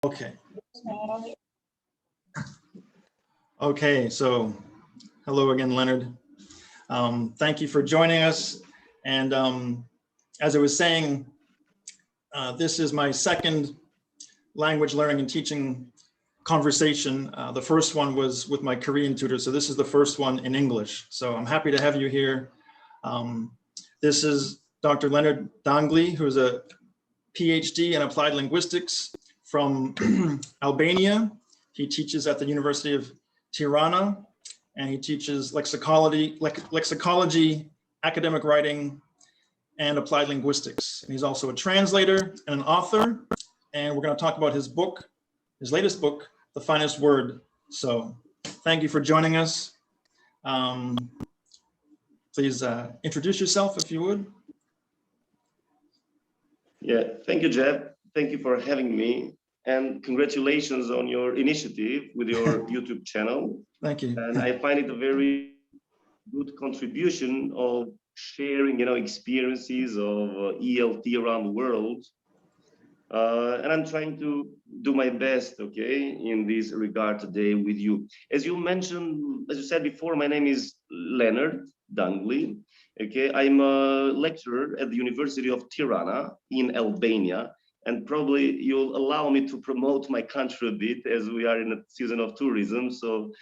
Okay. Okay, so hello again, Leonard. Thank you for joining us. And as I was saying, this is my second language learning and teaching conversation. The first one was with my Korean tutor, so this is the first one in English. So I'm happy to have you here. This is Dr. Leonard Danglli, who is a PhD in applied linguistics from Albania. He teaches at the University of Tirana, and he teaches lexicology, academic writing, and applied linguistics. And he's also a translator and an author. And we're going to talk about his book, his latest book, The Finest Word. So thank you for joining us. Please introduce yourself if you would. Yeah, thank you, Jeff. Thank you for having me. And congratulations on your initiative with your YouTube channel. Thank you. And I find it a very good contribution of sharing, experiences of ELT around the world. And I'm trying to do my best, okay, in this regard today with you. As you mentioned, as you said before, my name is Leonard Danglli. Okay, I'm a lecturer at the University of Tirana in Albania. And probably you'll allow me to promote my country a bit as we are in a season of tourism. So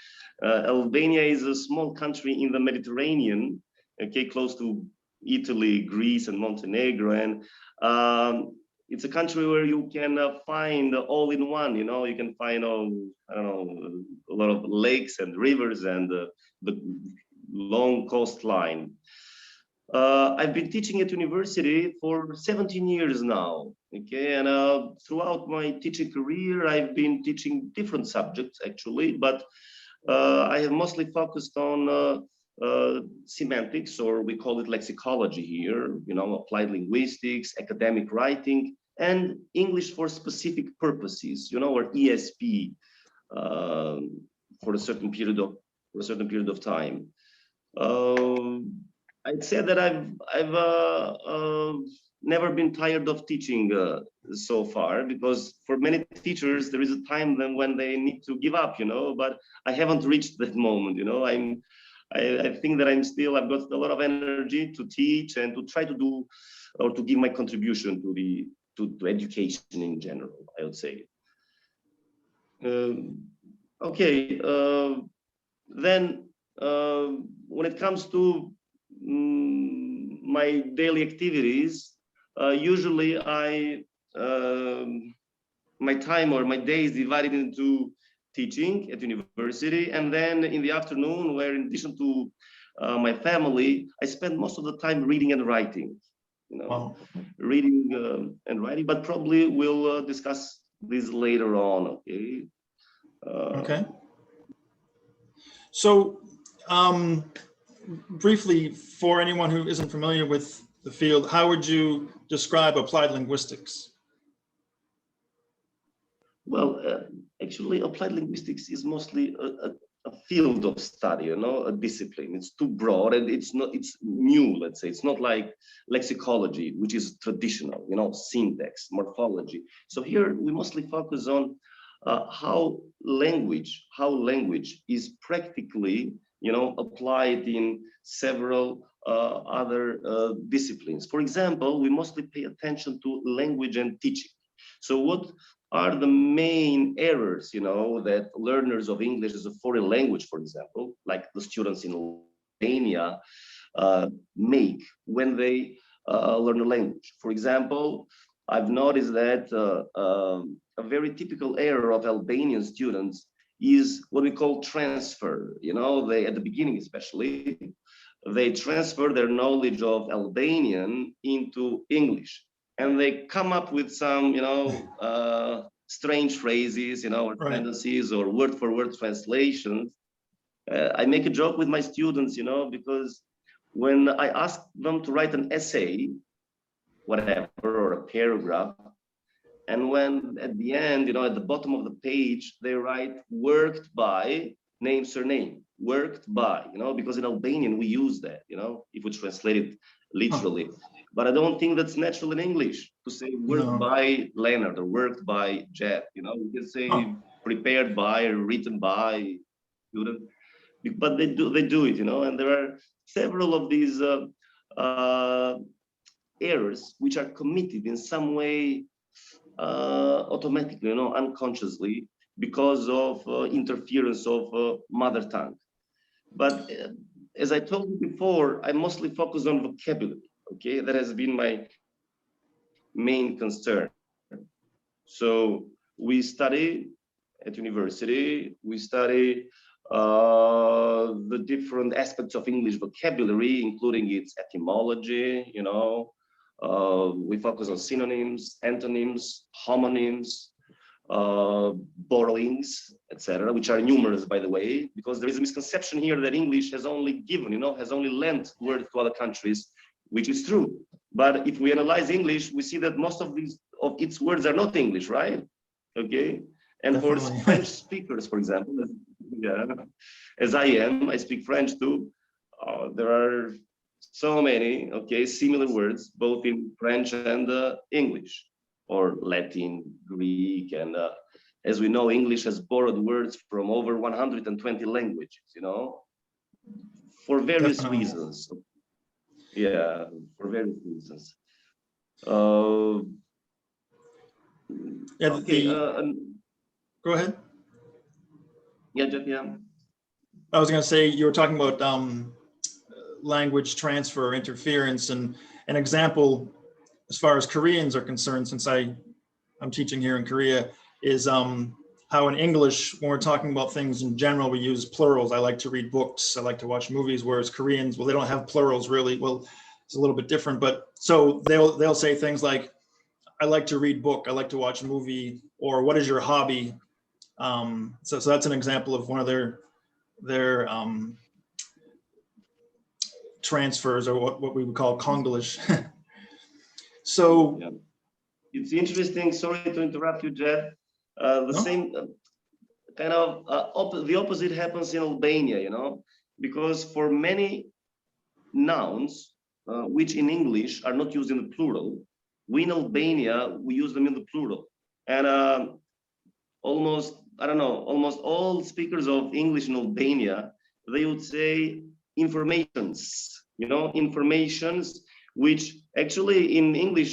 Albania is a small country in the Mediterranean, okay, close to Italy, Greece, and Montenegro. And it's a country where you can find all in one, you can find, I don't know, a lot of lakes and rivers and the long coastline. I've been teaching at university for 17 years now, okay, and throughout my teaching career, I've been teaching different subjects actually, but I have mostly focused on semantics, or we call it lexicology here, applied linguistics, academic writing, and English for specific purposes, or ESP for a certain period of time. I'd say that I've never been tired of teaching so far, because for many teachers there is a time then when they need to give up, but I haven't reached that moment. I think that I've got a lot of energy to teach and to try to do or to give my contribution to education in general, I would say. Okay, then when it comes to my daily activities, usually my time or my day is divided into teaching at university, and then in the afternoon, where in addition to my family, I spend most of the time reading and writing. Wow. Reading and writing, but probably we'll discuss this later on. Okay. Okay. So briefly, for anyone who isn't familiar with the field, how would you describe applied linguistics? Well, actually, applied linguistics is mostly a field of study, a discipline. It's too broad and it's new, let's say. It's not like lexicology, which is traditional, syntax, morphology. So here we mostly focus on how language is practically, applied in several other disciplines. For example, we mostly pay attention to language and teaching. So what are the main errors, that learners of English as a foreign language, for example, like the students in Albania, make when they learn a language? For example, I've noticed that a very typical error of Albanian students is what we call transfer. They, at the beginning especially, they transfer their knowledge of Albanian into English. And they come up with some, strange phrases, or tendencies, or word-for-word translations. I make a joke with my students, because when I ask them to write an essay, whatever, or a paragraph, and when at the end, at the bottom of the page, they write worked by, name, surname, worked by, because in Albanian we use that, if we translate it literally. but I don't think that's natural in English to say worked No. by Leonard or worked by Jeff. You know, we can say Oh, prepared by or written by student, but they do it. You know, and there are several of these uh, errors which are committed in some way automatically, you know, unconsciously because of interference of mother tongue. But as I told you before, I mostly focus on vocabulary. Okay, that has been my main concern. So we study at university, we study the different aspects of English vocabulary, including its etymology, you know. We focus on synonyms, antonyms, homonyms, borrowings, etc., which are numerous, by the way, because there is a misconception here that English has only given, you know, has only lent words to other countries, which is true. But if we analyze English, we see that most of its words are not English, right? Okay. And for definitely. French speakers, for example, as I am, I speak French too. There are so many, okay, similar words, both in French and English, or Latin, Greek, and as we know, English has borrowed words from over 120 languages, you know, for various Definitely. reasons. Yeah, for various reasons. Uh, Yeah, okay, go ahead. yeah, Jeff, yeah. I was going to say, you were talking about language transfer, interference, and an example as far as Koreans are concerned, since I'm teaching here in Korea, is how in English, when we're talking about things in general, we use plurals. I like to read books, I like to watch movies, whereas Koreans, well, they don't have plurals really. Well, it's a little bit different, but so they'll say things like, I like to read book, I like to watch a movie, or what is your hobby? So that's an example of one of their transfers, or what we would call Konglish. So, Yeah. It's interesting. Sorry to interrupt you, Jeff. The no? same kind of the opposite happens in Albania, you know, because for many nouns, which in English are not used in the plural, we in Albania, we use them in the plural. And almost, I don't know, almost all speakers of English in Albania, they would say informations, you know, informations, which actually in English,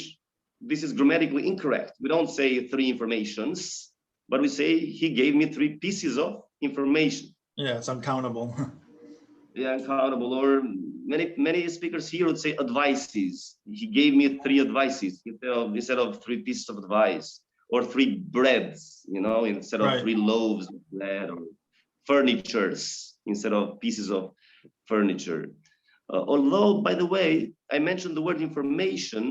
this is grammatically incorrect. We don't say three informations, but we say he gave me three pieces of information. Yeah, it's uncountable. Yeah, uncountable. Or many speakers here would say advices. He gave me three advices instead of three pieces of advice, or three breads, you know, instead of Right. three loaves of bread, or furnitures instead of pieces of furniture. Although, by the way, I mentioned the word information,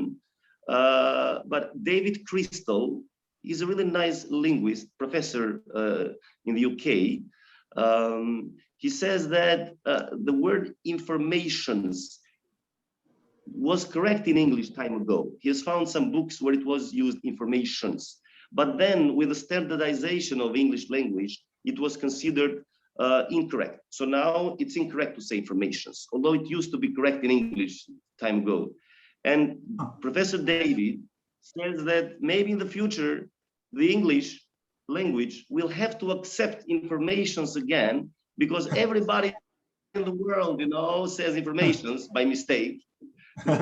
but David Crystal, he's a really nice linguist, professor in the UK. He says that the word informations was correct in English time ago. He has found some books where it was used informations. But then with the standardization of English language, it was considered incorrect. So now it's incorrect to say informations, although it used to be correct in English time ago. And Professor David says that maybe in the future, the English language will have to accept informations again, because everybody in the world, you know, says informations by mistake.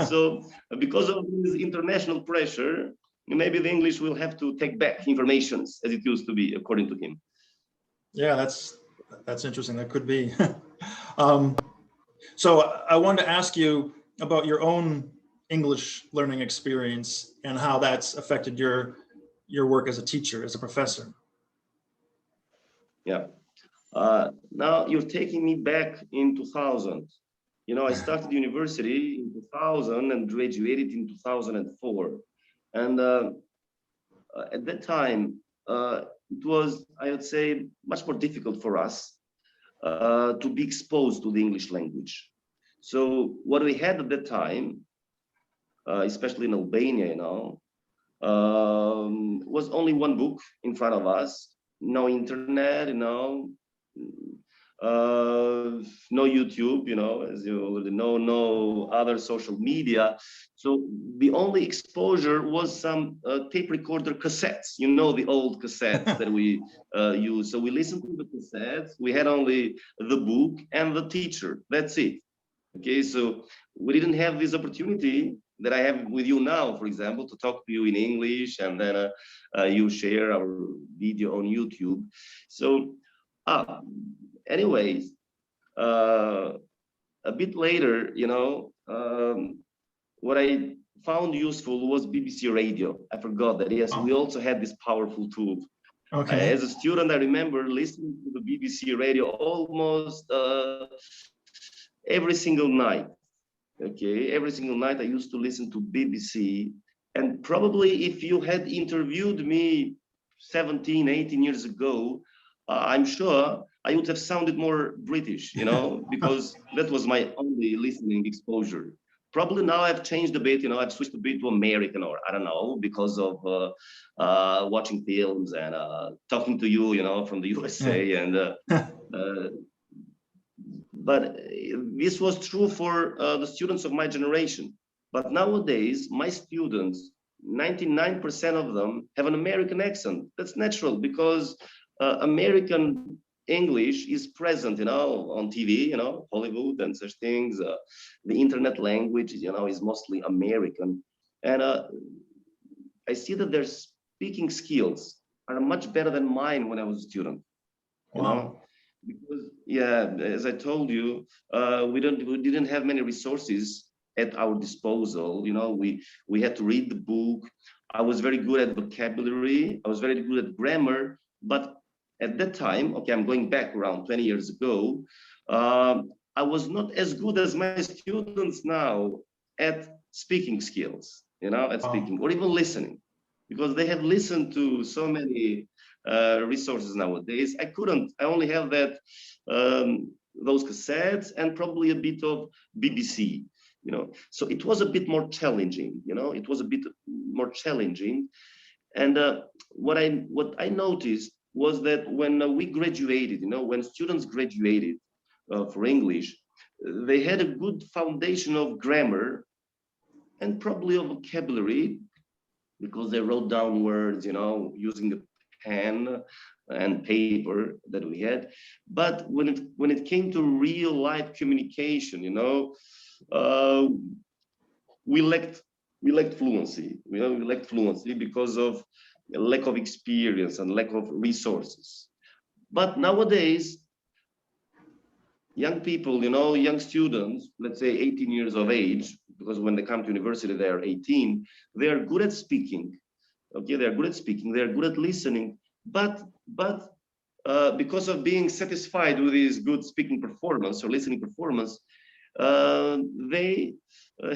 So because of this international pressure, maybe the English will have to take back informations as it used to be, according to him. Yeah, that's interesting. That could be. So I wanted to ask you about your own English learning experience and how that's affected your work as a teacher, as a professor. Yeah. Now you're taking me back in 2000. You know, I started university in 2000 and graduated in 2004. And at that time, it was, I would say, much more difficult for us to be exposed to the English language. So what we had at that time, especially in Albania, you know, was only one book in front of us, no internet, you know, no YouTube, as you already know, no other social media. So the only exposure was some tape recorder cassettes, the old cassettes that we use. So we listened to the cassettes. We had only the book and the teacher. That's it. Okay, so we didn't have this opportunity that I have with you now, for example, to talk to you in English, and then you share our video on YouTube. So anyways, a bit later, what I found useful was BBC Radio. I forgot that. Yes, we also had this powerful tool. Okay. As a student, I remember listening to the BBC Radio almost every single night. Okay, every single night I used to listen to BBC. And probably if you had interviewed me 17, 18 years ago, I'm sure I would have sounded more British, because that was my only listening exposure. Probably now I've changed a bit, I've switched a bit to American, or I don't know, because of watching films and talking to you, from the USA. Yeah. And but this was true for the students of my generation. But nowadays, my students, 99% of them have an American accent. That's natural, because American English is present, on TV, Hollywood and such things. The internet language, is mostly American. And I see that their speaking skills are much better than mine when I was a student. Wow. Because, yeah, as I told you, we didn't have many resources at our disposal. We had to read the book. I was very good at vocabulary. I was very good at grammar. But at that time, okay, I'm going back around 20 years ago, I was not as good as my students now at speaking skills, at speaking or even listening, because they have listened to so many resources nowadays. I only have that, those cassettes and probably a bit of BBC, so it was a bit more challenging, it was a bit more challenging. And what I noticed was that when we graduated, when students graduated for English, they had a good foundation of grammar and probably of vocabulary, because they wrote down words, using a pen and paper that we had. But when it came to real life communication, we lacked fluency. We lacked fluency because of a lack of experience and lack of resources. But nowadays, young people, young students, let's say 18 years of age, because when they come to university, they are 18, they are good at speaking. Okay, they are good at speaking, they are good at listening, but because of being satisfied with this good speaking performance or listening performance, they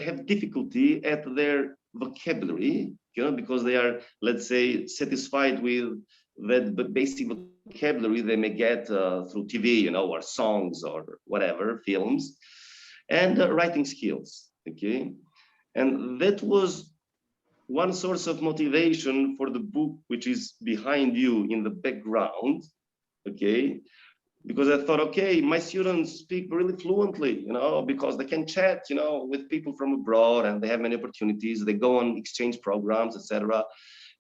have difficulty at their vocabulary, because they are, let's say, satisfied with that basic vocabulary they may get through TV, or songs or whatever, films, and writing skills. Okay, and that was one source of motivation for the book, which is behind you in the background. Okay, because I thought, okay, my students speak really fluently, because they can chat, with people from abroad, and they have many opportunities. They go on exchange programs, etc.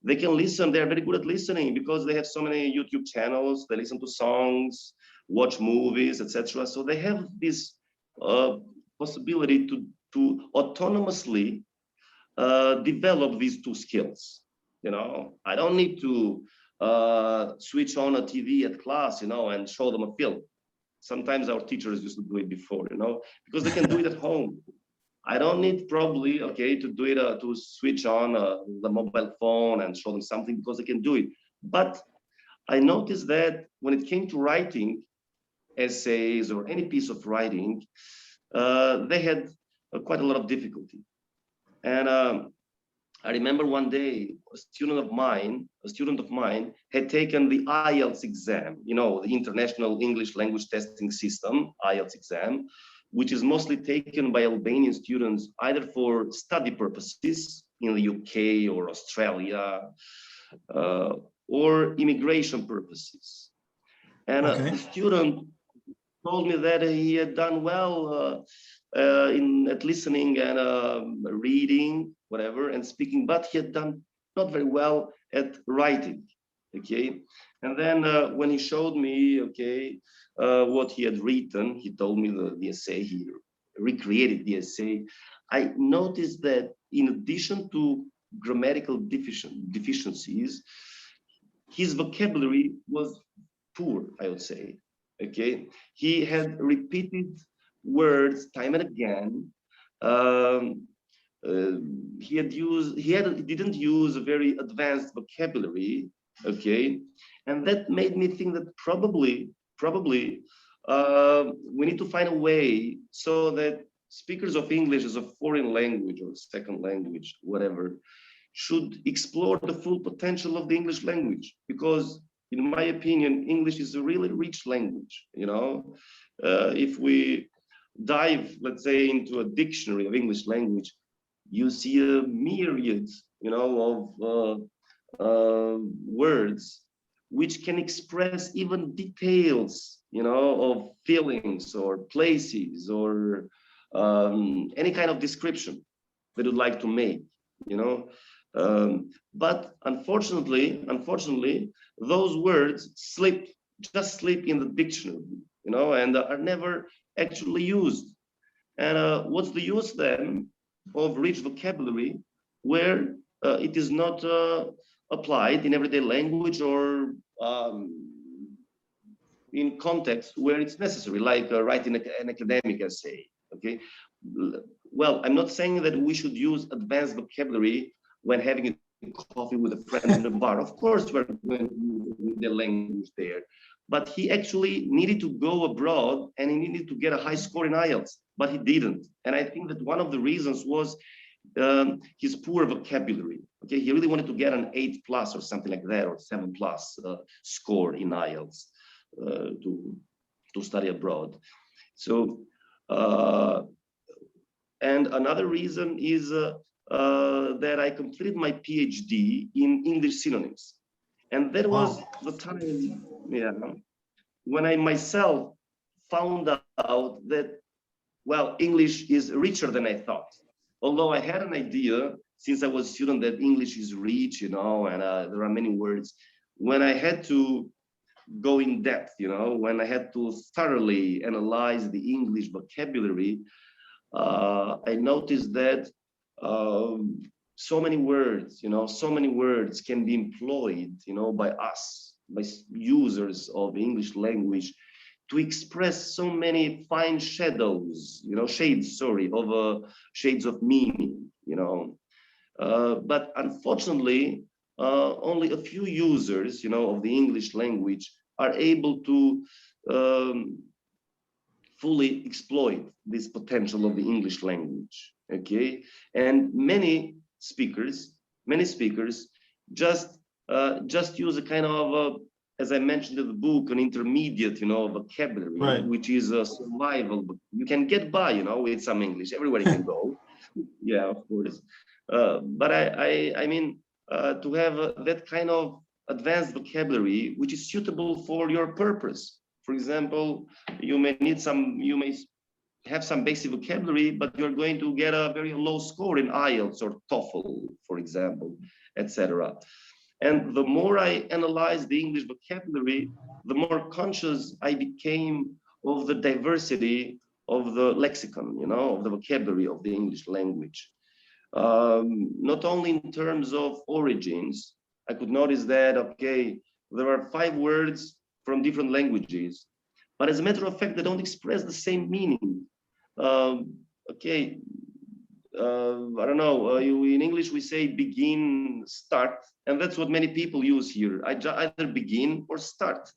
They can listen. They're very good at listening because they have so many YouTube channels. They listen to songs, watch movies, etc. So they have this possibility to autonomously develop these two skills. I don't need to switch on a TV at class, and show them a film. Sometimes our teachers used to do it before, because they can do it at home. I don't need probably, okay, to do it, to switch on the mobile phone and show them something, because they can do it. But I noticed that when it came to writing essays or any piece of writing, they had quite a lot of difficulty. And I remember one day a student of mine had taken the IELTS exam, the International English Language Testing System, IELTS exam, which is mostly taken by Albanian students either for study purposes in the UK or Australia, or immigration purposes. And Okay. the student told me that he had done well at listening and reading, whatever, and speaking, but he had done not very well at writing. Okay, and then when he showed me, okay, what he had written, he told me the essay, he recreated the essay. I noticed that in addition to grammatical deficiencies, his vocabulary was poor, I would say. Okay, he had repeated words time and again. Um, he didn't use a very advanced vocabulary. Okay, and that made me think that probably we need to find a way so that speakers of English as a foreign language or second language, whatever, should explore the full potential of the English language, because in my opinion, English is a really rich language. You know, if we dive, let's say, into a dictionary of English language, you see a myriad, you know, of words which can express even details, you know, of feelings or places or any kind of description that you'd like to make, you know. But unfortunately, those words just slip in the dictionary, you know, and are never actually used. And what's the use then of rich vocabulary where it is not applied in everyday language or in context where it's necessary, like writing an academic essay? Okay, well, I'm not saying that we should use advanced vocabulary when having a coffee with a friend in a bar. Of course, we're going to use the language there. But he actually needed to go abroad and he needed to get a high score in IELTS, but he didn't. And I think that one of the reasons was his poor vocabulary. Okay, he really wanted to get an 8+ or something like that, or 7+ score in IELTS to study abroad. So, and another reason is that I completed my PhD in English synonyms. And that was the time, yeah, when I myself found out that, well, English is richer than I thought. Although I had an idea since I was a student that English is rich, you know, and there are many words. When I had to go in depth, you know, when I had to thoroughly analyze the English vocabulary, I noticed that so many words, you know, so many words can be employed, you know, by us, by users of the English language, to express so many fine shadows, you know, shades of meaning, you know. But unfortunately, only a few users, you know, of the English language are able to fully exploit this potential of the English language. Okay, and many speakers just use a kind of as I mentioned in the book, an intermediate, you know, vocabulary, right, which is a survival. You can get by, you know, with some English. Everybody can go. Yeah, of course. But I mean, to have that kind of advanced vocabulary, which is suitable for your purpose. For example, you may have some basic vocabulary, but you're going to get a very low score in IELTS or TOEFL, for example, etc. And the more I analyzed the English vocabulary, the more conscious I became of the diversity of the lexicon, you know, of the vocabulary of the English language. Not only in terms of origins, I could notice that, okay, there are 5 words from different languages, but as a matter of fact, they don't express the same meaning. Okay, I don't know, in English we say begin, start, and that's what many people use here. Either begin or start,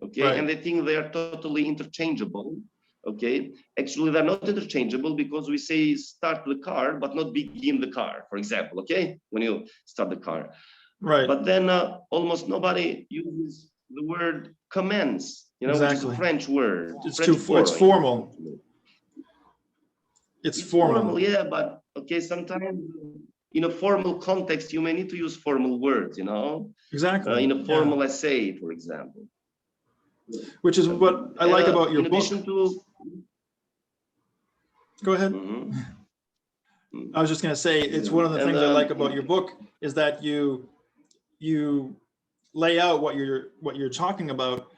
okay? Right. And they think they are totally interchangeable, okay? Actually, they're not interchangeable because we say start the car, but not begin the car, for example, okay? When you start the car. Right. But then almost nobody uses the word commence, you know, exactly, which is a French word. It's formal. It's formal, yeah, but okay, sometimes in a formal context, you may need to use formal words, you know? Exactly. In a formal essay, for example. which is what I like about your in book. addition to, Go ahead. I was just going to say, it's one of the things I like about your book is that you lay out what you're talking about,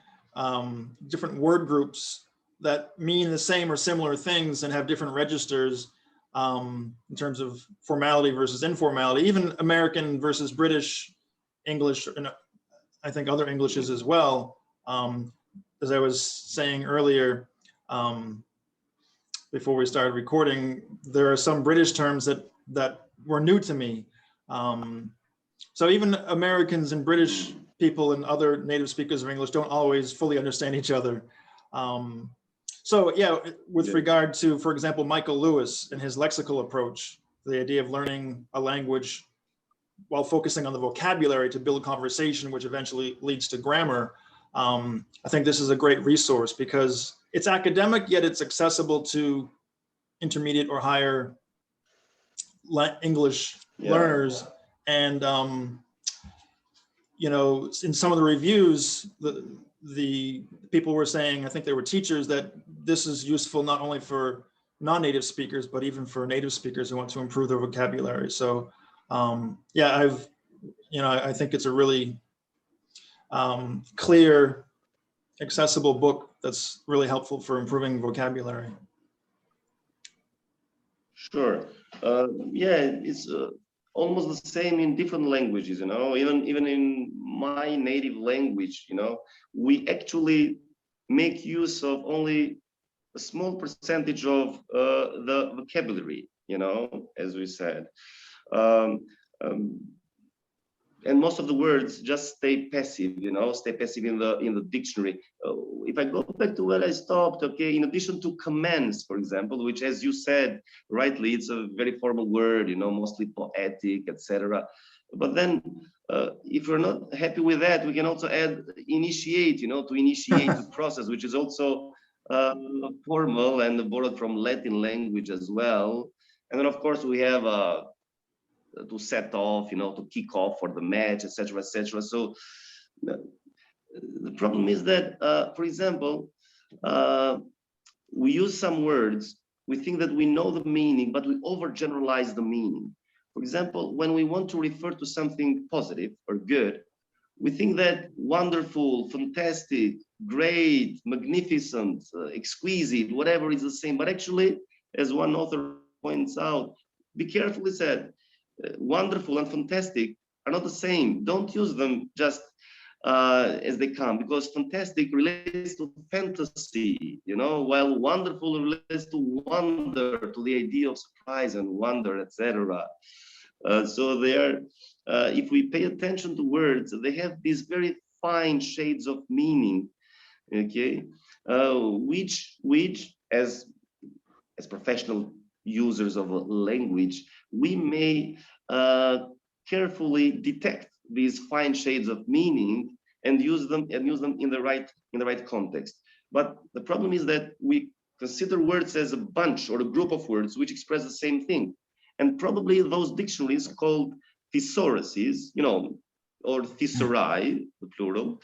different word groups that mean the same or similar things and have different registers in terms of formality versus informality, even American versus British English, and I think other Englishes as well. As I was saying earlier, before we started recording, there are some British terms that were new to me. So even Americans and British people and other native speakers of English don't always fully understand each other. So yeah, with regard to, for example, Michael Lewis and his lexical approach, the idea of learning a language while focusing on the vocabulary to build conversation, which eventually leads to grammar. I think this is a great resource because it's academic, yet it's accessible to intermediate or higher English learners. And, you know, in some of the reviews, the people were saying, I think they were teachers, that this is useful not only for non-native speakers, but even for native speakers who want to improve their vocabulary. So yeah, I think it's a really clear, accessible book that's really helpful for improving vocabulary. Sure. Yeah, it's almost the same in different languages, you know, even in my native language, you know, we actually make use of only a small percentage of the vocabulary, you know, as we said. And most of the words just stay passive, you know, stay passive in the dictionary. If I go back to where I stopped, okay, in addition to commands, for example, which, as you said rightly, it's a very formal word, you know, mostly poetic, etc. But then, if we're not happy with that, we can also add initiate, you know, to initiate the process, which is also formal and borrowed from Latin language as well. And then, of course, we have to set off, you know, to kick off for the match, etc., etc. So the problem is that, for example, we use some words, we think that we know the meaning, but we overgeneralize the meaning. For example, when we want to refer to something positive or good, we think that wonderful, fantastic, great, magnificent, exquisite, whatever is the same. But actually, as one author points out, be carefully said, wonderful and fantastic are not the same. Don't use them just as they come, because fantastic relates to fantasy, you know, while wonderful relates to wonder, to the idea of surprise and wonder, etc. So they are, if we pay attention to words, they have these very fine shades of meaning, okay, which as professional users of a language, we may carefully detect these fine shades of meaning and use them in the right context. But the problem is that we consider words as a bunch or a group of words which express the same thing, and probably those dictionaries called thesauruses, you know, or thesauri, the plural,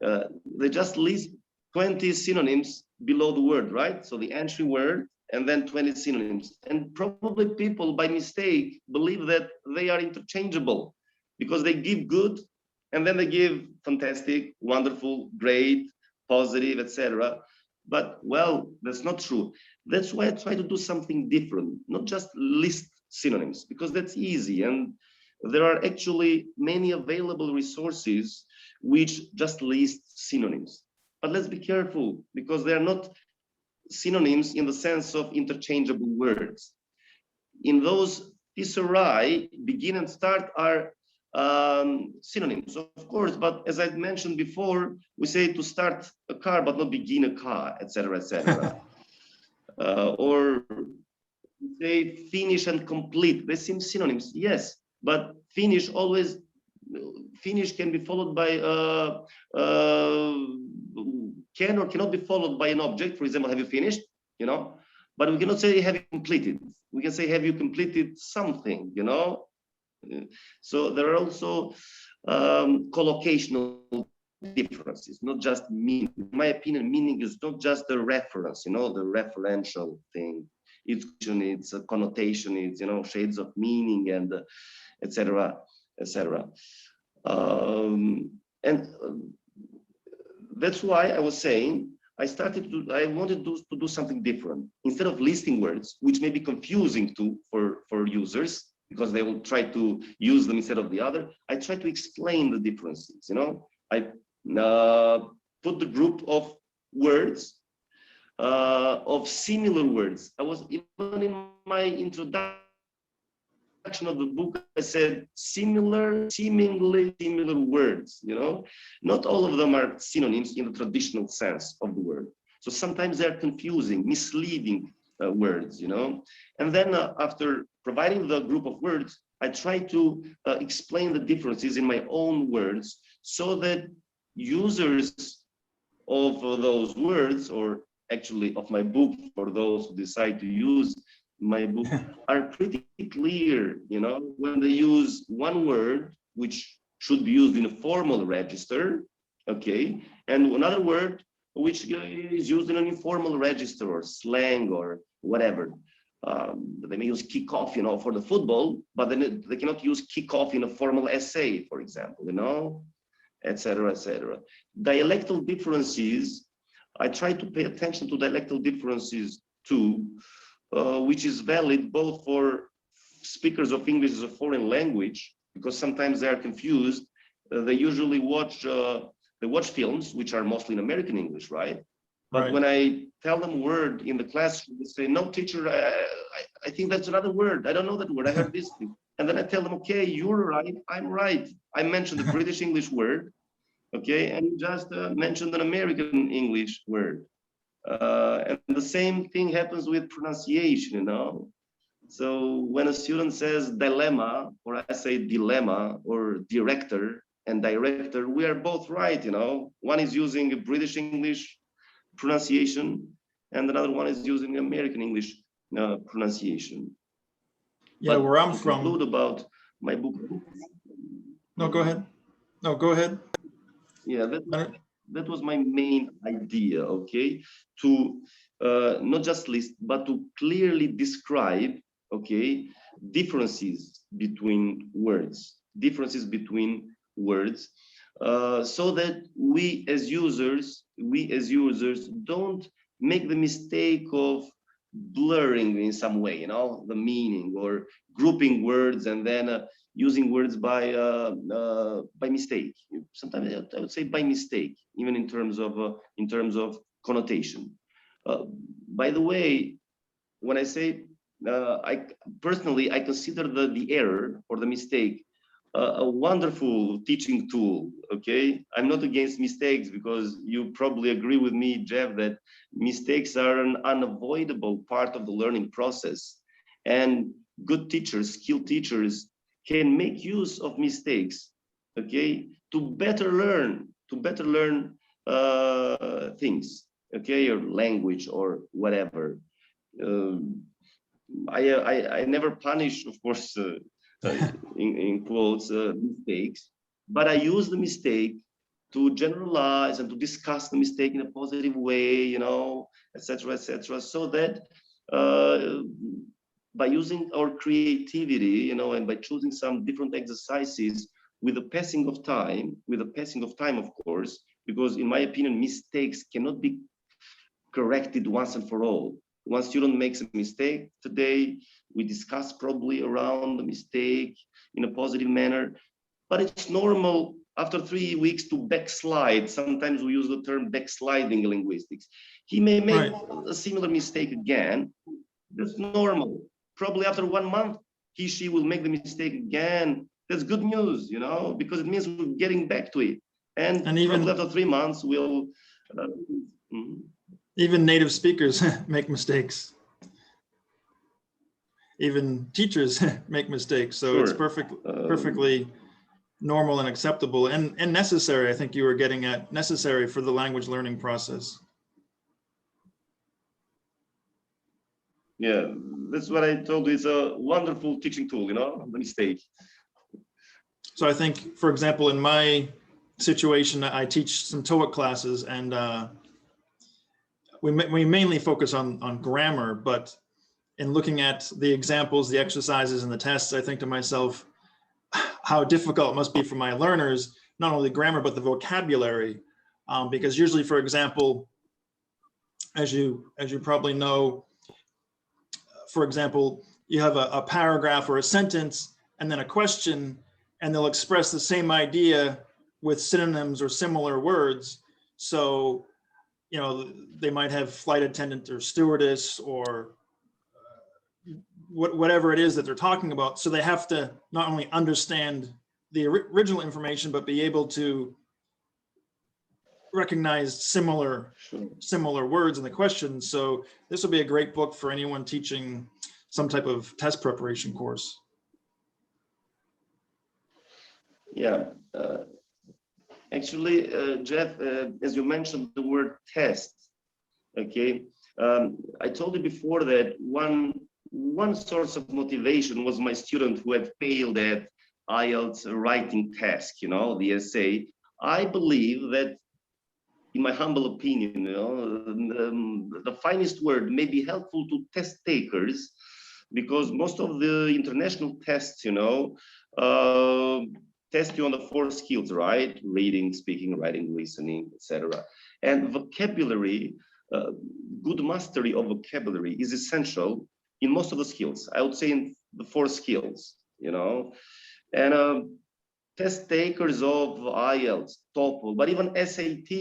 they just list 20 synonyms below the word, right? So the entry word and then 20 synonyms. And probably people by mistake believe that they are interchangeable because they give good and then they give fantastic, wonderful, great, positive, etc. But well, that's not true. That's why I try to do something different, not just list synonyms, because that's easy. And there are actually many available resources which just list synonyms. But let's be careful, because they are not synonyms in the sense of interchangeable words. In those thesauri, begin and start are synonyms, of course, but as I mentioned before, we say to start a car but not begin a car, etc., etc. Or say finish and complete, they seem synonyms, yes, but finish can be followed by can or cannot be followed by an object. For example, have you finished, you know, but we cannot say have you completed. We can say have you completed something, you know. So there are also collocational differences, not just meaning. In my opinion, meaning is not just the reference, you know, the referential thing. It's a connotation, it's, you know, shades of meaning and etc. etc. And that's why I was saying I wanted to do something different. Instead of listing words, which may be confusing for users, because they will try to use them instead of the other, I try to explain the differences, you know. I put the group of words, of similar words. I was, even in my introduction of the book, I said seemingly similar words, you know. Not all of them are synonyms in the traditional sense of the word. So sometimes they're confusing, misleading words, you know. And then after providing the group of words, I try to explain the differences in my own words so that users of those words, or actually of my book, for those who decide to use my book, are pretty clear, you know, when they use one word, which should be used in a formal register, okay, and another word which is used in an informal register or slang or whatever. They may use kick-off, you know, for the football, but then they cannot use kick-off in a formal essay, for example, you know, etc., etc. Dialectal differences, I try to pay attention to dialectal differences too, which is valid both for speakers of English as a foreign language, because sometimes they are confused. They usually watch films, which are mostly in American English, right? But Right. when I tell them a word in the classroom, they say, "No, teacher, I think that's another word. I don't know that word. I heard this thing." And then I tell them, "Okay, you're right. I'm right. I mentioned a British English word, okay, and you just mentioned an American English word." And the same thing happens with pronunciation, you know. So when a student says dilemma, or I say dilemma, or director and director, we are both right, you know. One is using a British English pronunciation, and another one is using American English pronunciation. Yeah, but where I'm to from. conclude about my book. No, go ahead. No, go ahead. Yeah, that was my main idea, okay, to not just list, but to clearly describe, okay, differences between words, so that we as users don't make the mistake of blurring in some way, you know, the meaning, or grouping words and then using words by mistake. Sometimes I would say by mistake, even in terms of connotation. By the way, when I say I personally, I consider the error or the mistake a wonderful teaching tool. Okay, I'm not against mistakes, because you probably agree with me, Jeff, that mistakes are an unavoidable part of the learning process, and good teachers, skilled teachers, can make use of mistakes, okay, to better learn things, okay, or language or whatever. I never punish, of course, in quotes, mistakes, but I use the mistake to generalize and to discuss the mistake in a positive way, you know, etc., etc., so that by using our creativity, you know, and by choosing some different exercises with the passing of time, of course, because in my opinion, mistakes cannot be corrected once and for all. One student makes a mistake today, we discuss probably around the mistake in a positive manner, but it's normal after 3 weeks to backslide. Sometimes we use the term backsliding in linguistics. He may make a similar mistake again. That's normal. Probably after 1 month, she will make the mistake again. That's good news, you know, because it means we're getting back to it. And even probably after 3 months, we'll... Even native speakers make mistakes. Even teachers make mistakes. So sure. It's perfectly normal and acceptable and necessary. I think you were getting at necessary for the language learning process. Yeah, that's what I told you. It's a wonderful teaching tool, you know, the mistake. So I think, for example, in my situation, I teach some TOEIC classes, and we mainly focus on grammar, but in looking at the examples, the exercises, and the tests, I think to myself, how difficult it must be for my learners, not only grammar, but the vocabulary. Because usually, for example, as you probably know, for example, you have a paragraph or a sentence and then a question, and they'll express the same idea with synonyms or similar words. So, you know, they might have flight attendant or stewardess or whatever it is that they're talking about. So they have to not only understand the original information, but be able to recognize similar words in the questions. So this will be a great book for anyone teaching some type of test preparation course. Yeah, actually, Jeff, as you mentioned the word test, okay, I told you before that one source of motivation was my student who had failed at IELTS writing task, you know, the essay. I believe that, in my humble opinion, you know, the finest word may be helpful to test takers, because most of the international tests, you know, test you on the 4 skills, right? Reading, speaking, writing, listening, etc. And vocabulary, good mastery of vocabulary is essential in most of the skills. I would say in the 4 skills, you know. And test takers of IELTS, TOEFL, but even SAT,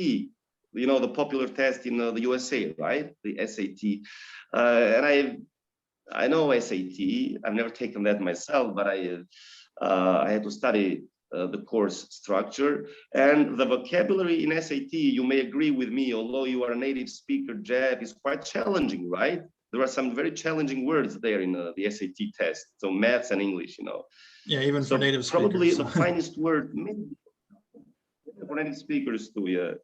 you know, the popular test in the USA, right? The SAT. And I know SAT. I've never taken that myself, but I had to study the course structure and the vocabulary in SAT. You may agree with me, although you are a native speaker, Jeff, is quite challenging, right? There are some very challenging words there in the SAT test. So maths and English, you know. Yeah, even for native speakers. Probably the finest word, maybe for native speakers too. Yeah.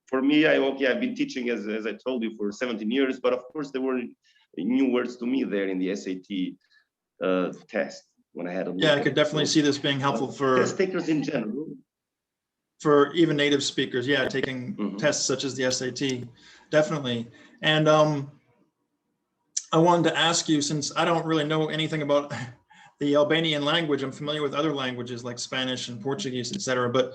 For me, I've been teaching, as I told you, for 17 years, but of course there were new words to me there in the SAT test when I had a look. Yeah, I could definitely see this being helpful for test takers in general. For even native speakers, yeah, taking tests such as the SAT, definitely. And I wanted to ask you, since I don't really know anything about the Albanian language, I'm familiar with other languages like Spanish and Portuguese, etc. But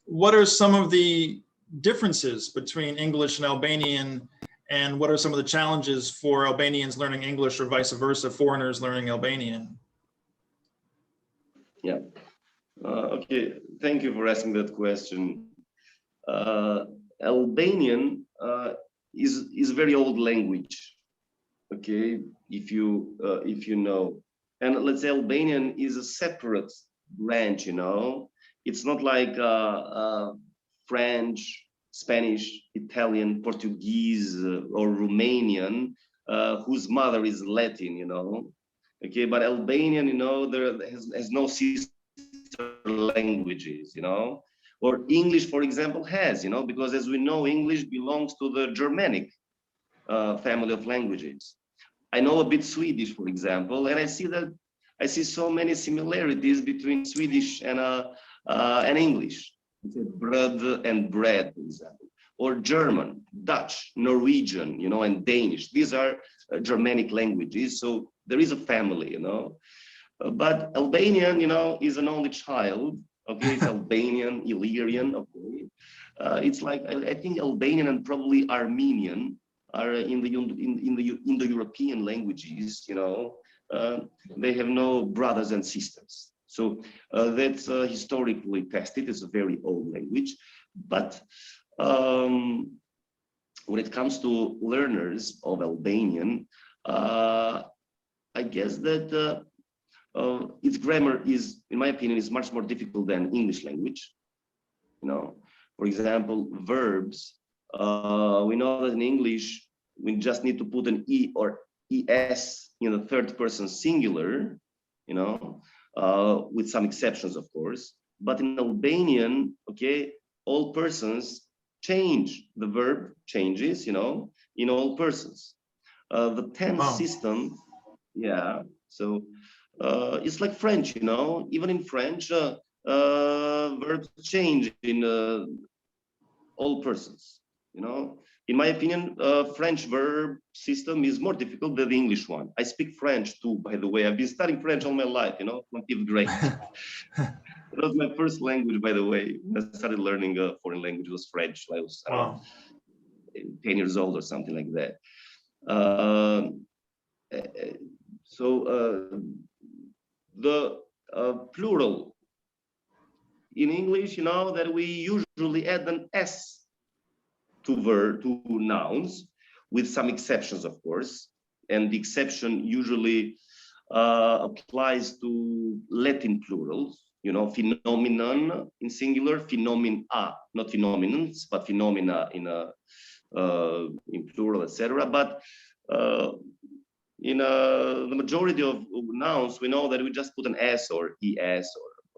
what are some of the differences between English and Albanian, and what are some of the challenges for Albanians learning English or vice versa, foreigners learning Albanian? Yeah. Okay. Thank you for asking that question. Albanian is a very old language. Okay, if you know, and let's say Albanian is a separate branch. You know, it's not like French, Spanish, Italian, Portuguese, or Romanian, whose mother is Latin. You know, okay, but Albanian, you know, there has no sister languages. You know, or English, for example, has. You know, because as we know, English belongs to the Germanic family of languages. I know a bit Swedish, for example, and I see so many similarities between Swedish and English. Bread and bread, for example, or German, Dutch, Norwegian, you know, and Danish. These are Germanic languages, so there is a family, you know. But Albanian, you know, is an only child. Okay, it's Albanian, Illyrian. Okay, it's like I think Albanian and probably Armenian are in the Indo-European languages, you know. They have no brothers and sisters. So that's historically tested. It's a very old language. But when it comes to learners of Albanian, I guess that its grammar is, in my opinion, is much more difficult than English language. You know, for example, verbs. We know that in English, we just need to put an E or ES in the third person singular, you know, with some exceptions, of course. But in Albanian, okay, all persons change, the verb changes, you know, in all persons. The tense system, yeah, so it's like French, you know, even in French, verbs change in all persons. You know, in my opinion, French verb system is more difficult than the English one. I speak French too, by the way. I've been studying French all my life, you know, from 5th grade. It was my first language, by the way. When I started learning a foreign language, it was French. I was, I don't know, 10 years old or something like that. The plural in English, you know, that we usually add an S to nouns, with some exceptions, of course. And the exception usually applies to Latin plurals, you know, phenomenon in singular, phenomena, not phenomenons, but phenomena in plural, etc. But in the majority of nouns, we know that we just put an S or ES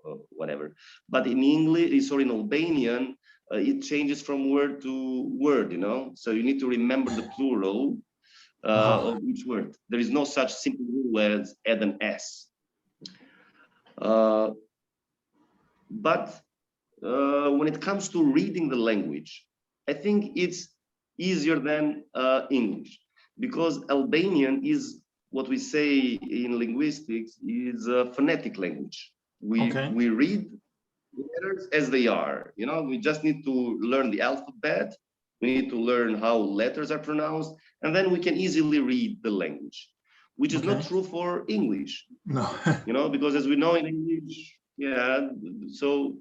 or whatever. But in English, or in Albanian, it changes from word to word, you know? So you need to remember the plural of each word. There is no such simple rule as add an S. But when it comes to reading the language, I think it's easier than English, because Albanian is what we say in linguistics is a phonetic language. We read letters as they are. You know, we just need to learn the alphabet. We need to learn how letters are pronounced, and then we can easily read the language, which is not true for English. No. You know, because as we know in English, yeah, so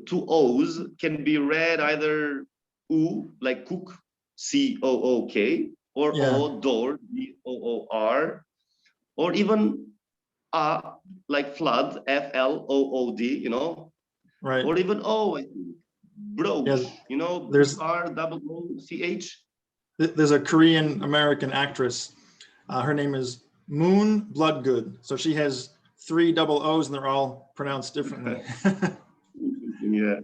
two O's can be read either U, like cook, C-O-O-K, or O, door, D-O-O-R, or even A, like flood, F-L-O-O-D, you know, right? Or even O, I think, brooch, you know, there's R-O-O-C-H. There's a Korean American actress. Her name is Moon Bloodgood. So she has 3 double O's and they're all pronounced differently. Yeah.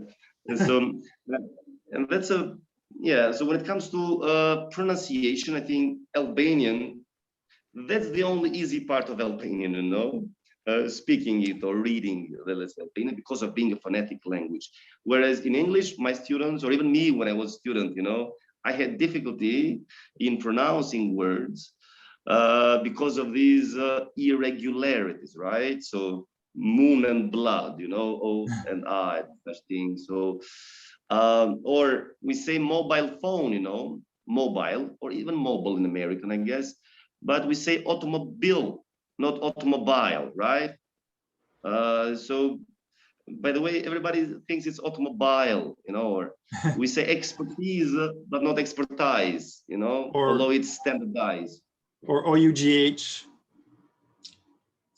And that's a, yeah. So when it comes to pronunciation, I think Albanian, that's the only easy part of Albanian, you know, speaking it or reading, let's say, Albanian, because of being a phonetic language. Whereas in English, my students, or even me when I was a student, you know, I had difficulty in pronouncing words because of these irregularities, right? So moon and blood, you know, O and I, such things. So, or we say mobile phone, you know, mobile, or even mobile in American, I guess, but we say automobile, not automobile, right? So, by the way, everybody thinks it's automobile, you know, or we say expertise, but not expertise, you know, although it's standardized. Or O-U-G-H,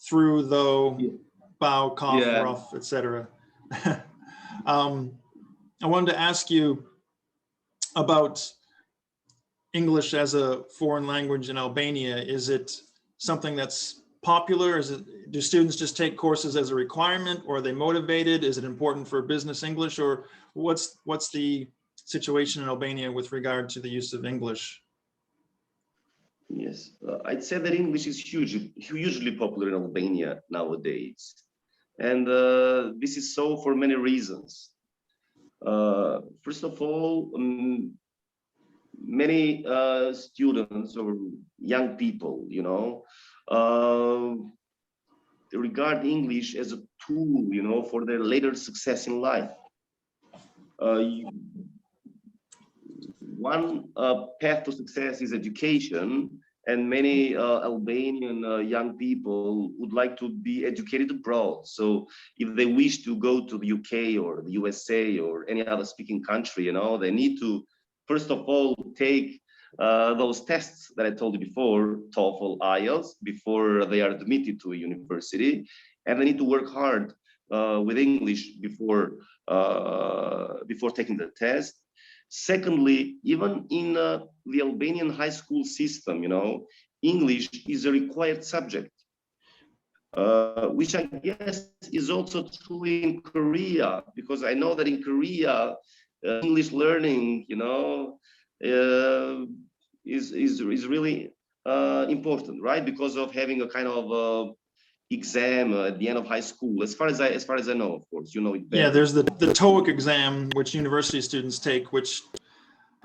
through, though, bow, cough, rough, etc. I wanted to ask you about English as a foreign language in Albania. Is it something that's popular? Do students just take courses as a requirement, or are they motivated? Is it important for business English, or what's the situation in Albania with regard to the use of English? Yes, I'd say that English is hugely popular in Albania nowadays. And this is so for many reasons. First of all, many students or young people, you know, regard English as a tool, you know, for their later success in life. One path to success is education, and many Albanian young people would like to be educated abroad. So if they wish to go to the UK or the USA or any other speaking country, you know, they need to, first of all, take those tests that I told you before, TOEFL, IELTS, before they are admitted to a university, and they need to work hard with English before taking the test. Secondly, even in the Albanian high school system, you know, English is a required subject, which I guess is also true in Korea, because I know that in Korea, English learning, you know, is really important, right? Because of having a kind of exam at the end of high school, as far as I know, of course, you know it better. Yeah, there's the TOEIC exam, which university students take, which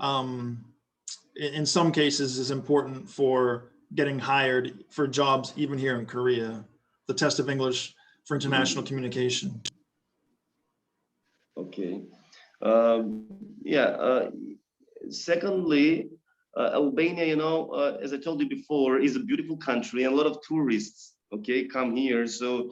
in some cases is important for getting hired for jobs even here in Korea. The test of English for international communication. Okay. Yeah. Secondly, Albania, you know, as I told you before, is a beautiful country, and a lot of tourists, okay, come here. So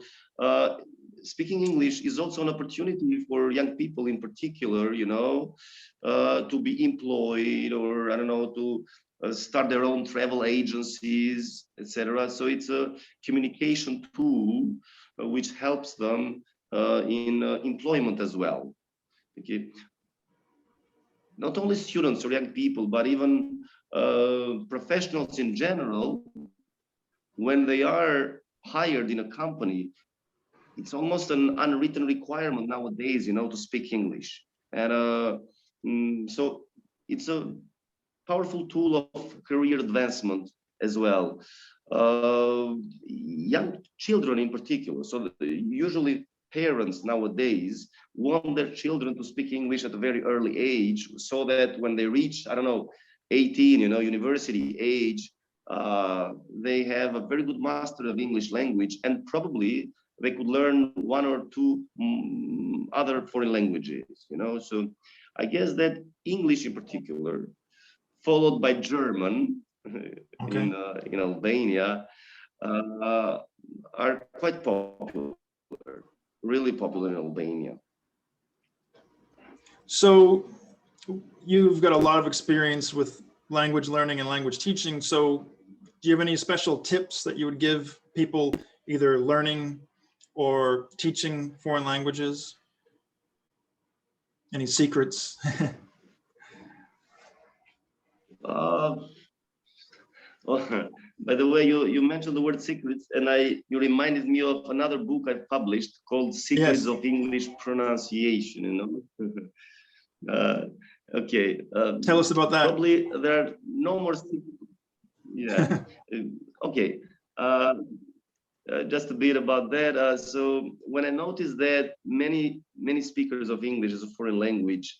speaking English is also an opportunity for young people in particular, you know, to be employed, or I don't know, to start their own travel agencies, etc. So it's a communication tool which helps them in employment as well. Okay. Not only students or young people, but even professionals in general, when they are hired in a company, it's almost an unwritten requirement nowadays, you know, to speak English. And so it's a powerful tool of career advancement as well. Young children in particular, so usually parents nowadays want their children to speak English at a very early age, so that when they reach, I don't know, 18, you know, university age, they have a very good master of English language, and probably they could learn one or two other foreign languages, you know. So I guess that English in particular, followed by German, Okay. in Albania, are quite popular, really popular in Albania. So you've got a lot of experience with language learning and language teaching. So do you have any special tips that you would give people either learning or teaching foreign languages? Any secrets? Well, by the way, you mentioned the word secrets, and you reminded me of another book I published called Secrets Yes. of English Pronunciation, you know. Okay. Tell us about that. Probably there are no more secrets. Yeah. Okay. Just a bit about that. So when I noticed that many speakers of English as a foreign language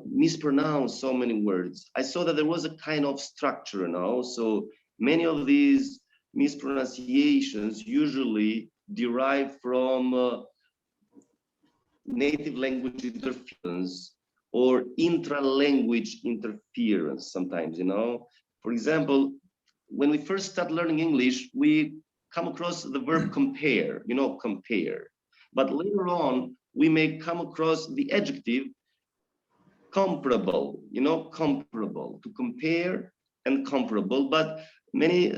mispronounce so many words, I saw that there was a kind of structure, you know. So many of these mispronunciations usually derive from native language interference or intra-language interference sometimes, you know. For example, when we first start learning English, we come across the verb compare, you know, compare. But later on, we may come across the adjective comparable, you know, comparable, to compare and comparable. But many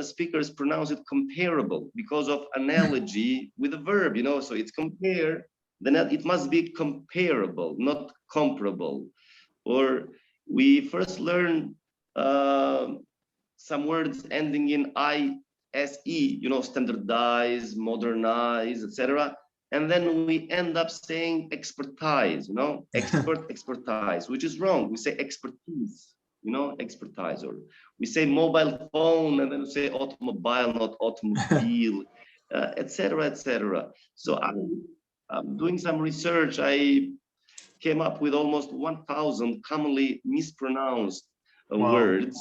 speakers pronounce it comparable because of analogy with the verb, you know. So it's compare, then it must be comparable, not comparable. Or we first learn some words ending in ISE, you know, standardize, modernize, etc. And then we end up saying expertise, you know, expertise, which is wrong. We say expertise, you know, expertise. Or we say mobile phone, and then we say automobile, not automobile, etc., etc. So I'm doing some research. I came up with almost 1,000 commonly mispronounced words,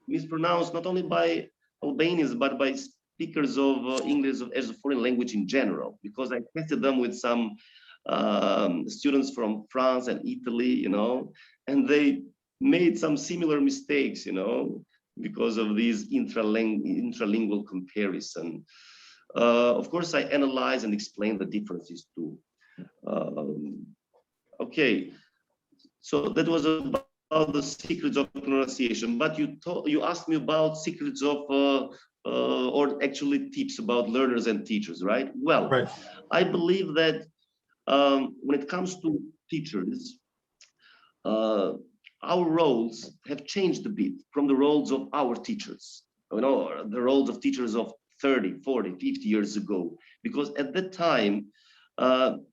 mispronounced not only by Albanians, but by speakers of English as a foreign language in general, because I tested them with some students from France and Italy, you know, and they made some similar mistakes, you know, because of these intralingual comparison. Of course, I analyze and explain the differences too. Okay, so that was about the secrets of pronunciation, but you asked me about secrets of or actually tips about learners and teachers, right? Well, right. I believe that when it comes to teachers, our roles have changed a bit from the roles of our teachers, you know, the roles of teachers of 30, 40, 50 years ago, because at that time,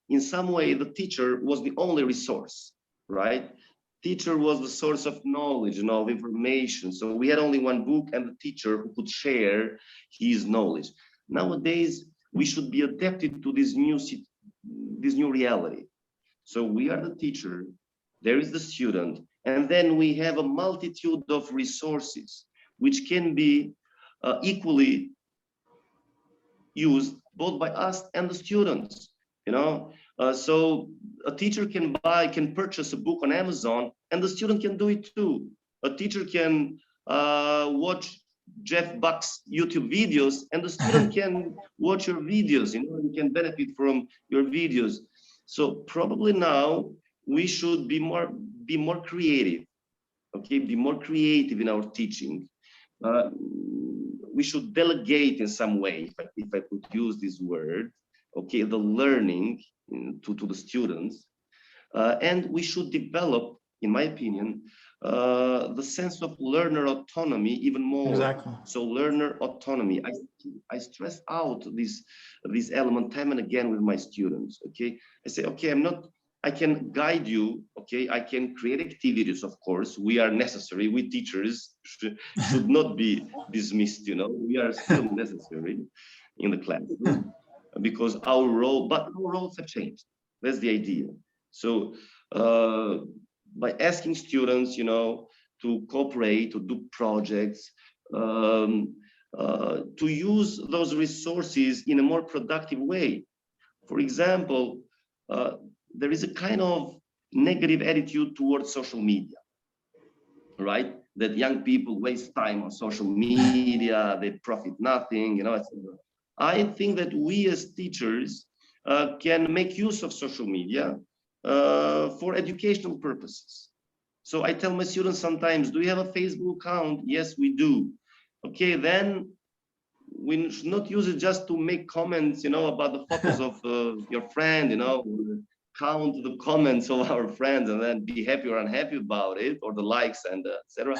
in some way, the teacher was the only resource, right? teacher was the source of knowledge and of information. So we had only one book and the teacher who could share his knowledge. Nowadays, we should be adapted to this new reality. So we are the teacher, there is the student, and then we have a multitude of resources which can be equally used both by us and the students. So a teacher can purchase a book on Amazon, and the student can do it too. A teacher can watch Jeff Buck's YouTube videos, and the student can watch your videos. You can benefit from your videos. So probably now we should be more creative. Okay, be more creative in our teaching. We should delegate in some way, if I could use this word. Okay, the learning to the students, and we should develop, in my opinion, the sense of learner autonomy even more. Exactly. So learner autonomy, I stress out this element time and again with my students. Okay, I say, okay, I can guide you. Okay, I can create activities. Of course, we are necessary. We teachers should not be dismissed. We are still necessary in the classroom, because our roles have changed. That's the idea. So by asking students, to cooperate, to do projects, to use those resources in a more productive way. For example, there is a kind of negative attitude towards social media, right? That young people waste time on social media, they profit nothing, etc. I think that we as teachers can make use of social media for educational purposes. So I tell my students sometimes, do you have a Facebook account? Yes, we do. Okay, then we should not use it just to make comments, about the photos of your friend, count the comments of our friends and then be happy or unhappy about it, or the likes and etc.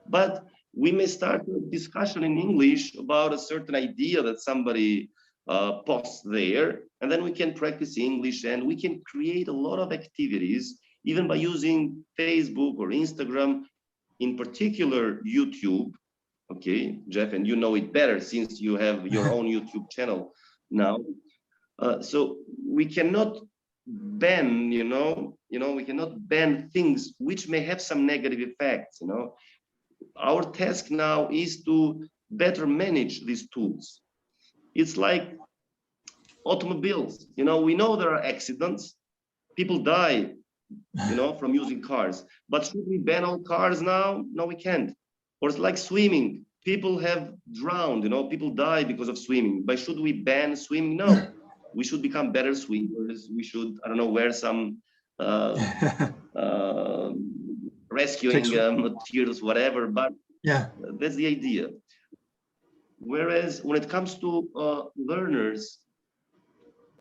But we may start a discussion in English about a certain idea that somebody posts there, and then we can practice English, and we can create a lot of activities, even by using Facebook or Instagram, in particular YouTube. Okay, Jeff, and you know it better since you have your own YouTube channel now. So we cannot ban, we cannot ban things which may have some negative effects. Our task now is to better manage these tools. It's like automobiles. We know there are accidents, people die, from using cars. But should we ban all cars now? No, we can't. Or it's like swimming. People have drowned, people die because of swimming. But should we ban swimming? No. We should become better swimmers. We should, I don't know, wear some rescuing materials, whatever. But yeah, that's the idea. Whereas when it comes to learners,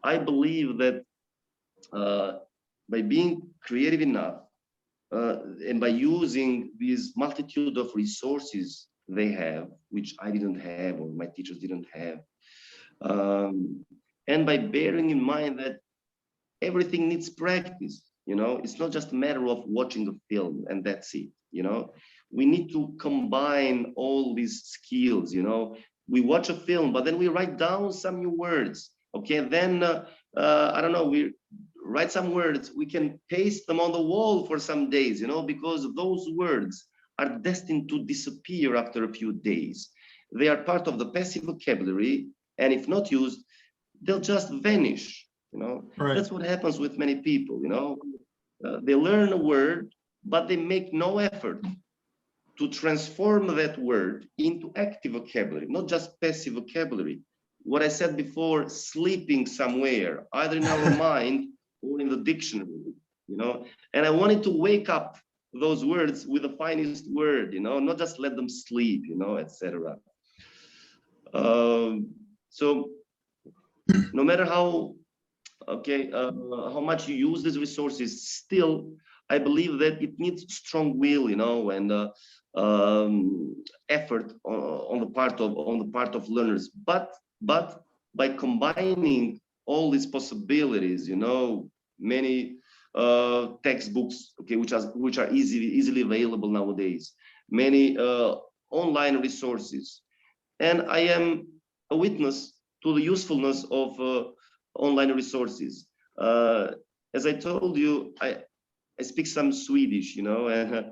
I believe that by being creative enough and by using this multitude of resources they have, which I didn't have or my teachers didn't have, and by bearing in mind that everything needs practice, it's not just a matter of watching a film and that's it, we need to combine all these skills, we watch a film, but then we write down some new words, okay, then I don't know, we write some words, we can paste them on the wall for some days, because those words are destined to disappear after a few days. They are part of the passive vocabulary, and if not used, they'll just vanish. Right. That's what happens with many people. They learn a word, but they make no effort to transform that word into active vocabulary, not just passive vocabulary. What I said before, sleeping somewhere, either in our mind or in the dictionary. And I wanted to wake up those words with the finest word, not just let them sleep, etc. So no matter how much you use these resources, still I believe that it needs strong will, and effort on the part of learners. But by combining all these possibilities, many textbooks, okay, which are easily available nowadays, many online resources, and I am a witness to the usefulness of online resources. As I told you, I speak some Swedish, you know, and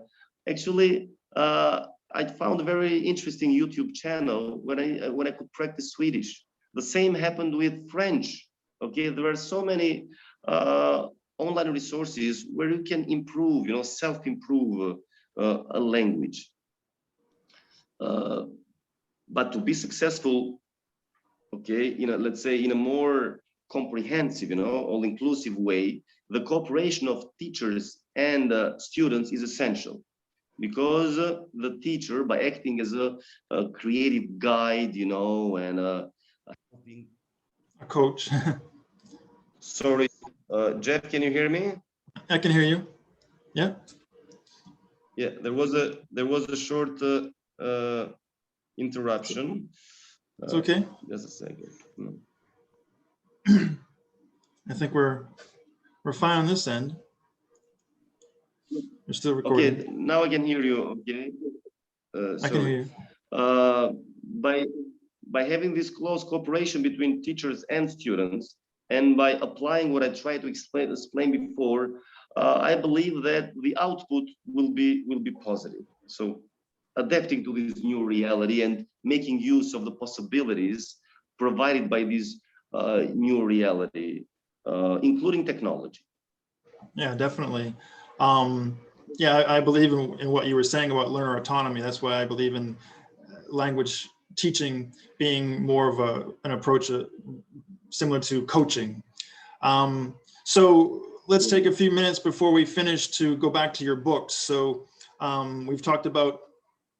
actually I found a very interesting YouTube channel when I could practice Swedish. The same happened with French. Okay, there are so many online resources where you can improve, you know, self-improve a language. But to be successful, okay, you know, let's say in a more comprehensive, you know, all-inclusive way, the cooperation of teachers and students is essential, because the teacher, by acting as a creative guide, you know, and a coach. Sorry, Jeff, can you hear me? I can hear you. Yeah. Yeah, there was a short interruption. It's okay. Just a second. I think we're fine on this end. You're still recording. Okay, now I can hear you. Okay. I can hear you. By having this close cooperation between teachers and students, and by applying what I tried to explain before, I believe that the output will be positive. So, adapting to this new reality and making use of the possibilities provided by this new reality, including technology. Yeah, definitely. Yeah, I believe in what you were saying about learner autonomy. That's why I believe in language teaching being more of an approach similar to coaching. So let's take a few minutes before we finish to go back to your books. So we've talked about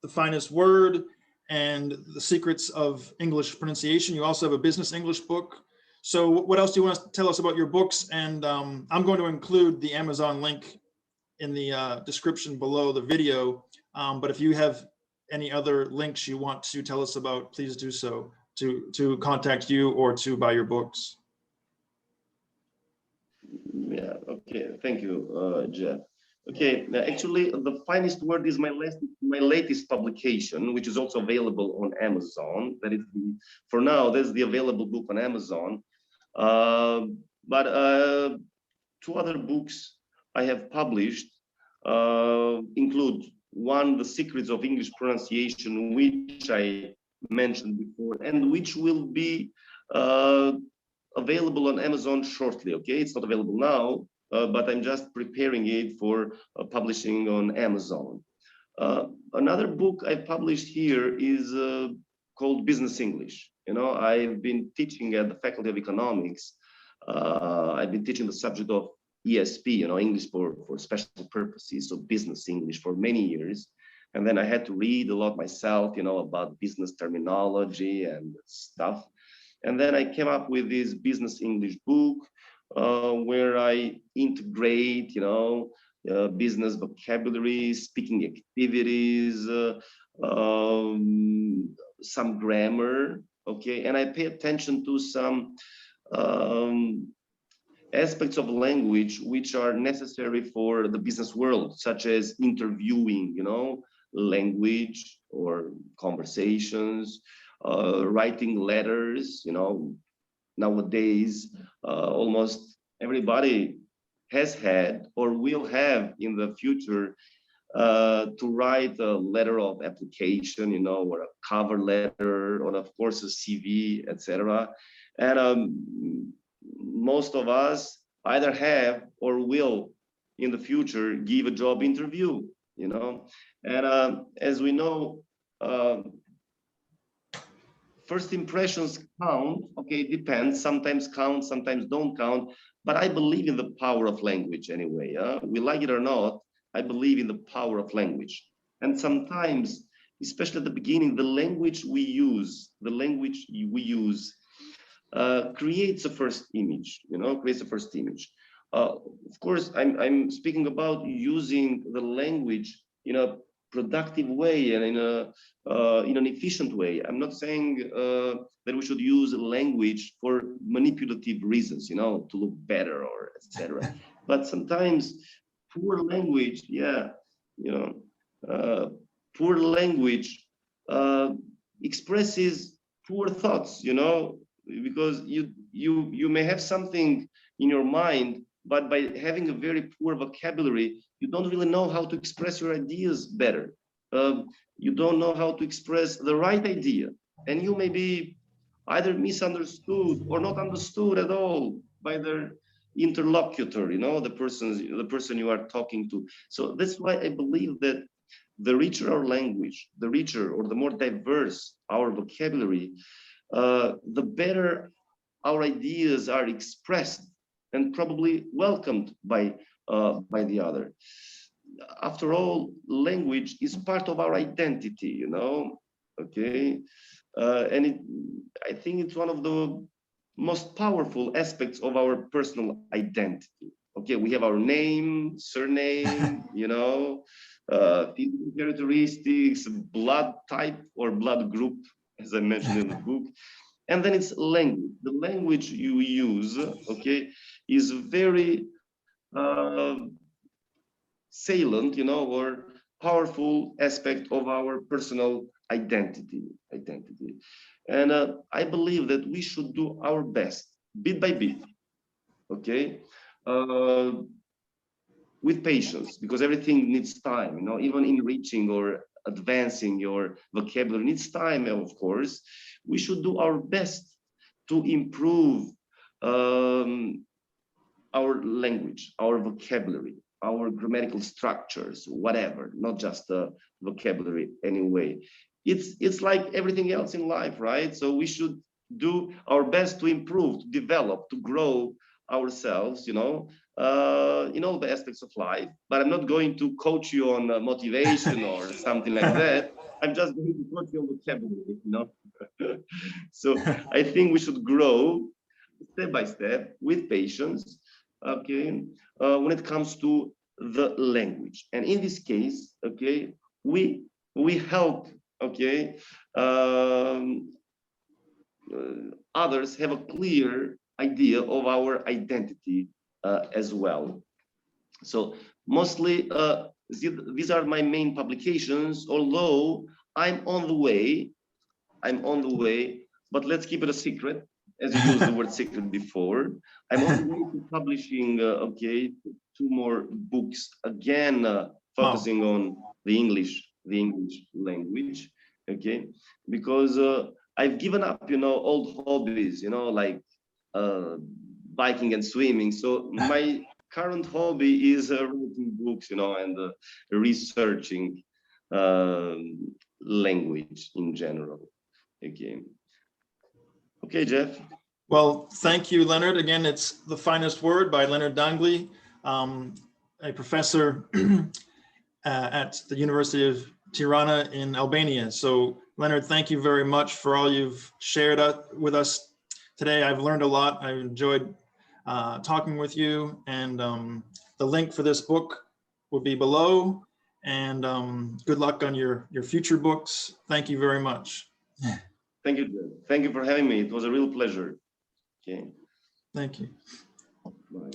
The Finest Word and The Secrets of English Pronunciation. You also have a business English book. So what else do you want to tell us about your books? And I'm going to include the Amazon link in the description below the video. But if you have any other links you want to tell us about, please do so to contact you or to buy your books. Yeah, okay, thank you, Jeff. Okay, actually, The Finest Word is my latest publication, which is also available on Amazon. That is for now, that's the available book on Amazon. But two other books I have published include one, The Secrets of English Pronunciation, which I mentioned before, and which will be available on Amazon shortly. Okay, it's not available now, but I'm just preparing it for publishing on Amazon. Another book I published here is called Business English. You know, I've been teaching at the Faculty of Economics. I've been teaching the subject of ESP, you know, English for special purposes, so business English for many years. And then I had to read a lot myself, you know, about business terminology and stuff. And then I came up with this business English book where I integrate, you know, business vocabulary, speaking activities, some grammar, okay? And I pay attention to some aspects of language which are necessary for the business world, such as interviewing, you know, language or conversations, writing letters, you know. Nowadays, almost everybody has had or will have in the future to write a letter of application, you know, or a cover letter, or of course a CV, etc. And most of us either have or will in the future give a job interview, you know. And as we know, first impressions count. Okay, it depends. Sometimes count, sometimes don't count. But I believe in the power of language anyway. We like it or not, I believe in the power of language. And sometimes, especially at the beginning, the language we use, creates a first image, you know, creates a first image. Of course, I'm speaking about using the language in a productive way and in an efficient way. I'm not saying that we should use language for manipulative reasons, you know, to look better or etc. But sometimes poor language, yeah, you know, poor language expresses poor thoughts, you know, because you may have something in your mind, but by having a very poor vocabulary, you don't really know how to express your ideas better. You don't know how to express the right idea, and you may be either misunderstood or not understood at all by their interlocutor, you know, the person you are talking to. So that's why I believe that the richer our language, the richer or the more diverse our vocabulary, the better our ideas are expressed and probably welcomed by the other. After all, language is part of our identity, you know, okay? I think it's one of the most powerful aspects of our personal identity. Okay, we have our name, surname, you know, physical characteristics, blood type or blood group, as I mentioned in the book. And then it's language. The language you use, okay, is very salient, you know, or powerful aspect of our personal identity. And I believe that we should do our best, bit by bit, okay, with patience, because everything needs time, you know, even enriching or advancing your vocabulary needs time, of course. We should do our best to improve our language, our vocabulary, our grammatical structures, whatever, not just the vocabulary anyway. It's like everything else in life, right? So we should do our best to improve, to develop, to grow ourselves, you know, in all the aspects of life. But I'm not going to coach you on motivation or something like that. I'm just going to coach you on vocabulary, you know. So I think we should grow step by step with patience, okay, when it comes to the language. And in this case, okay, we help, okay, others have a clear idea of our identity as well. So mostly these are my main publications, although I'm on the way, but let's keep it a secret, as you used the word secret before. I'm on the way to publishing, okay, 2 more books, again, focusing on the English language, okay, because I've given up, you know, old hobbies, you know, like biking and swimming. So my current hobby is writing books, you know, and researching language in general. Okay, Jeff. Well, thank you, Leonard. Again, it's The Finest Word by Leonard Danglli, a professor at the University of Tirana in Albania. So, Leonard, thank you very much for all you've shared with us today. I've learned a lot. I enjoyed talking with you, and the link for this book will be below. And good luck on your future books. Thank you very much. Thank you, Jeff. Thank you for having me. It was a real pleasure. Okay. Thank you. Bye.